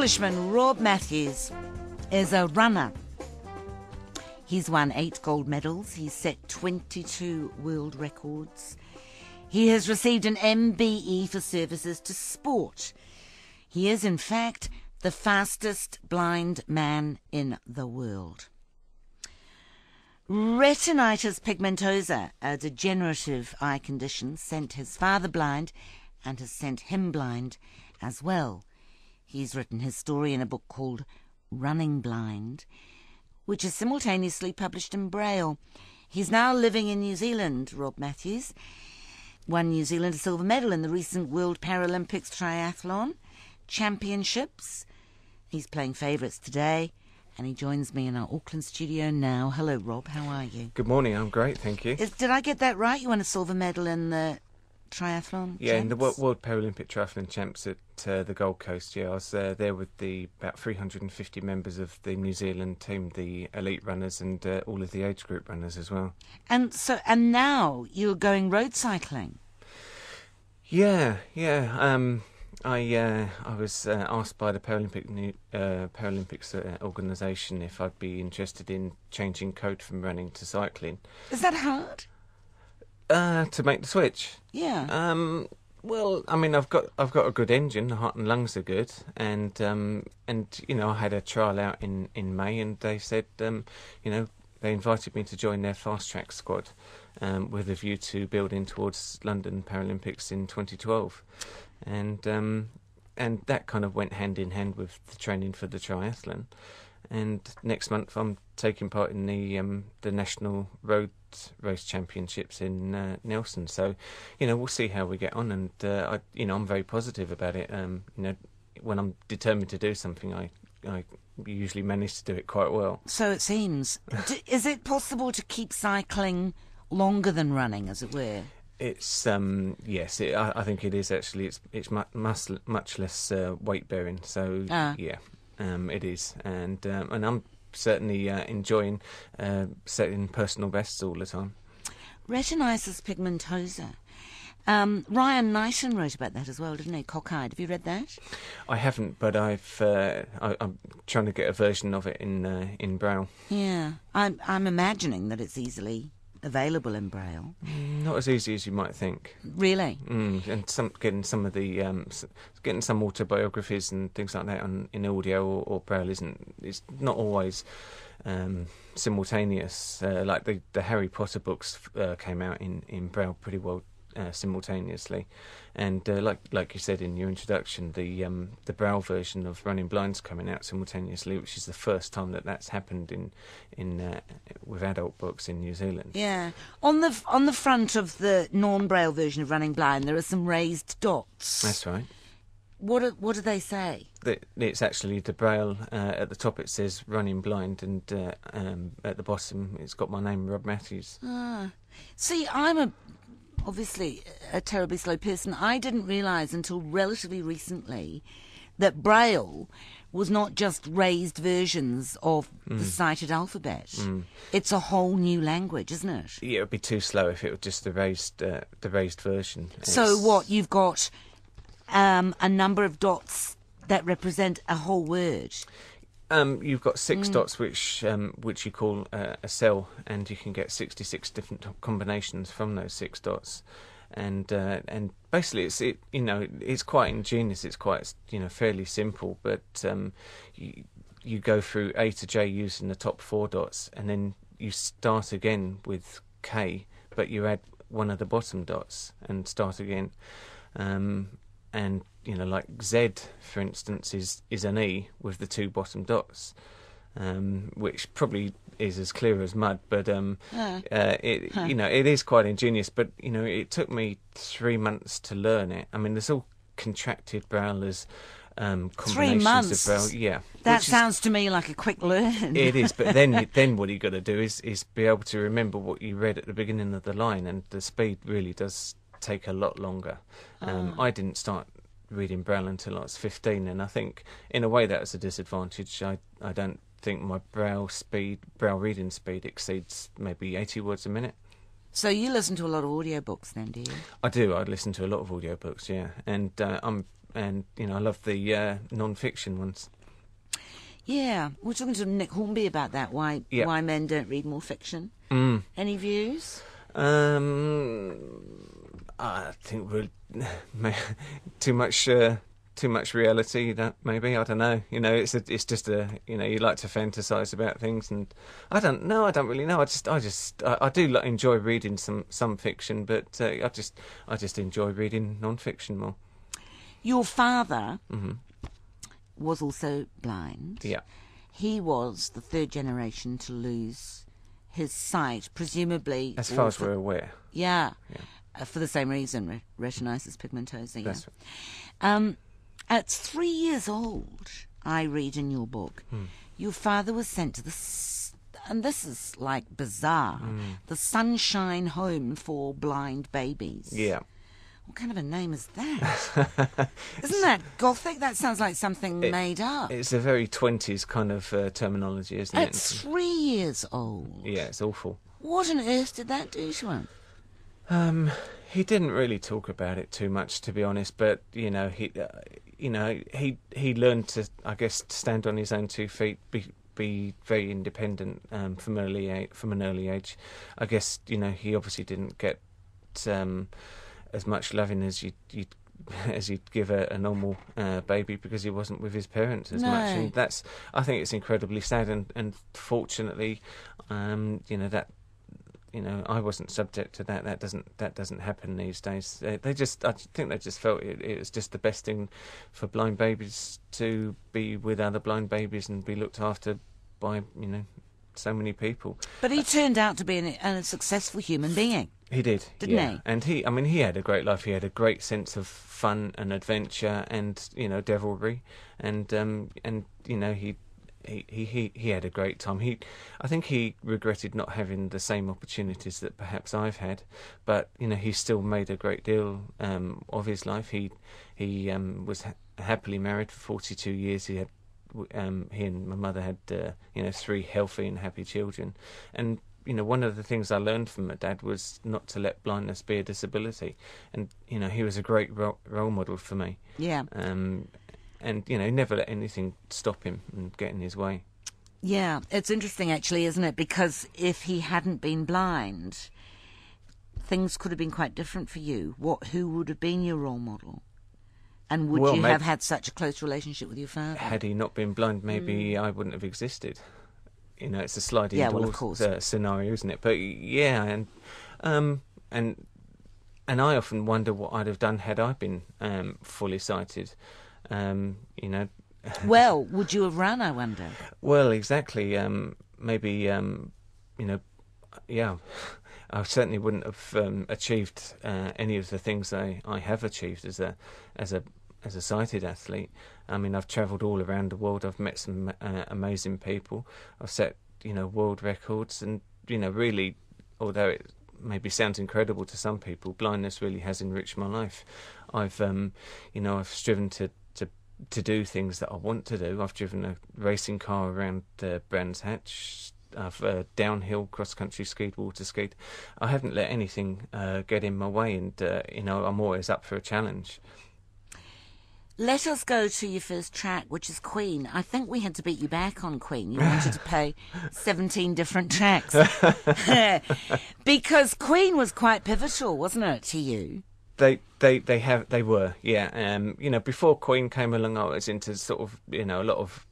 Englishman Rob Matthews is a runner. He's won 8 gold medals. He's set 22 world records. He has received an M.B.E. for services to sport. He is, in fact, the fastest blind man in the world. Retinitis Pigmentosa, a degenerative eye condition, sent his father blind and has sent him blind as well. He's written his story in a book called Running Blind, which is simultaneously published in Braille. He's now living in New Zealand, Rob Matthews. Won New Zealand a silver medal in the recent World Paralympic Triathlon Championships. He's playing Favourites today, and he joins me in our Auckland studio now. Hello, Rob. How are you? Good morning. I'm great, thank you. Did I get that right? You won a silver medal in the triathlon? Yeah, champs? in the World Paralympic Triathlon Champs at the Gold Coast. Yeah, I was there with about 350 members of the New Zealand team, the elite runners, and all of the age group runners as well. And now you're going road cycling. Yeah. I was asked by the Paralympics organisation if I'd be interested in changing code from running to cycling. Is that hard? To make the switch? Yeah. Well, I mean, I've got a good engine. The heart and lungs are good, and you know, I had a trial out in May, and they said, you know, they invited me to join their fast track squad, with a view to building towards London Paralympics in 2012, and that kind of went hand in hand with the training for the triathlon. And next month I'm taking part in the National Road Race Championships in Nelson. So, you know, we'll see how we get on. And I'm very positive about it. You know, when I'm determined to do something, I usually manage to do it quite well. So it seems. Is it possible to keep cycling longer than running, as it were? It's yes, I think it is actually. It's much less weight bearing. So yeah. It is, and I'm certainly enjoying setting personal bests all the time. Retinitis Pigmentosa. Ryan Knighton wrote about that as well, didn't he? Cockeyed. Have you read that? I haven't, but I'm trying to get a version of it in Braille. Yeah, I'm imagining that it's easily available in Braille. Not as easy as you might think. Really? And getting some autobiographies and things like that in audio or Braille it's not always simultaneous. Like the Harry Potter books came out in Braille pretty well simultaneously, and like you said in your introduction, the Braille version of Running Blind's coming out simultaneously, which is the first time that's happened in with adult books in New Zealand. Yeah, on the front of the non-Braille version of Running Blind, there are some raised dots. That's right. What do they say? It's actually the Braille. At the top it says Running Blind, and at the bottom it's got my name, Rob Matthews. See, I'm obviously a terribly slow person. I didn't realise until relatively recently that Braille was not just raised versions of the sighted alphabet. It's a whole new language, isn't it? Yeah, it would be too slow if it was just the raised version. So what, you've got a number of dots that represent a whole word? You've got 6 dots, which you call a cell, and you can get 66 different combinations from those 6 dots, and basically it's quite ingenious. It's quite fairly simple, but you go through A to J using the top 4 dots, and then you start again with K, but you add one of the bottom dots and start again. And like Z, for instance, is an E with the 2 bottom dots, which probably is as clear as mud. But it is quite ingenious. But it took me 3 months to learn it. I mean, there's all contracted Braille as combinations 3 months. of Braille. Yeah, that sounds to me like a quick learn. It is, but then what you got to do is be able to remember what you read at the beginning of the line, and the speed really does take a lot longer. I didn't start reading Braille until I was 15, and I think in a way that's a disadvantage. I don't think my Braille reading speed exceeds maybe 80 words a minute. So you listen to a lot of audiobooks then, do you? I do. I listen to a lot of audiobooks, yeah, and I love the non-fiction ones. Yeah, we're talking to Nick Hornby about that. Why men don't read more fiction. Any views? I think we're too much reality. That maybe, I don't know. You know, it's just a, you know, you like to fantasize about things, and I don't really know. I do enjoy reading some fiction, but I just enjoy reading non-fiction more. Your father was also blind. Yeah. He was the third generation to lose his sight, presumably. As far as we're aware. Yeah. For the same reason, retinitis pigmentosa. Yeah. That's right. At 3 years old, I read in your book, your father was sent to and this is like bizarre, the Sunshine Home for Blind Babies. Yeah. What kind of a name is that? Isn't that gothic? That sounds like something made up. It's a very 20s kind of terminology, isn't it? At 3 years old? Yeah, it's awful. What on earth did that do to him? He didn't really talk about it too much, to be honest. But he learned to, I guess, stand on his own 2 feet, be very independent from an early age. I guess, you know, he obviously didn't get as much loving as you'd give a normal baby, because he wasn't with his parents as much, and I think it's incredibly sad. And fortunately, I wasn't subject to that. That doesn't happen these days. I think they just felt it was just the best thing for blind babies to be with other blind babies and be looked after by, you know, so many people. But he turned out to be a successful human being. He did, didn't he? And he had a great life. He had a great sense of fun and adventure, and, you know, devilry, and you know, he had a great time. I think he regretted not having the same opportunities that perhaps I've had, but, you know, he still made a great deal of his life. He was happily married for 42 years. He and my mother had 3 healthy and happy children, and, you know, one of the things I learned from my dad was not to let blindness be a disability, and, you know, he was a great role model for me. Yeah. And, you know, never let anything stop him and get in his way. Yeah, it's interesting actually, isn't it? Because if he hadn't been blind, things could have been quite different for you. Who would have been your role model? And would you have had such a close relationship with your father? Had he not been blind, maybe I wouldn't have existed. You know, it's a sliding doors scenario, isn't it? But yeah, and I often wonder what I'd have done had I been fully sighted. You know. Well, would you have run, I wonder? Well, exactly. Maybe, you know, yeah. I certainly wouldn't have achieved any of the things I have achieved as a sighted athlete. I mean, I've travelled all around the world. I've met some amazing people. I've set, you know, world records, and, you know, really, although it maybe sounds incredible to some people, blindness really has enriched my life. I've striven to do things that I want to do. I've driven a racing car around Brands Hatch. I've downhill, cross-country skied, water skied. I haven't let anything get in my way, and, you know, I'm always up for a challenge. Let us go to your first track, which is Queen. I think we had to beat you back on Queen. You wanted to play 17 different tracks. Because Queen was quite pivotal, wasn't it, to you? They were, yeah. You know, before Queen came along, I was into sort of, you know, a lot of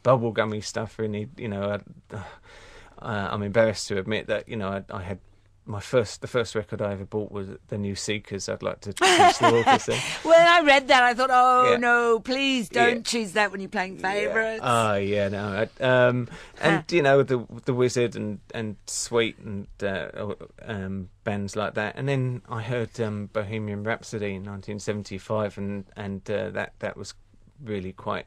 bubblegummy stuff. Really, you know, I'm embarrassed to admit that, you know, I had the first record I ever bought was the new Seekers. I'd like to choose the authors there. When I read that, I thought, no, please don't choose that when you're playing Favourites. Oh yeah, no. And you know, the Wizard and Sweet and bands like that. And then I heard Bohemian Rhapsody in 1975, and that was really quite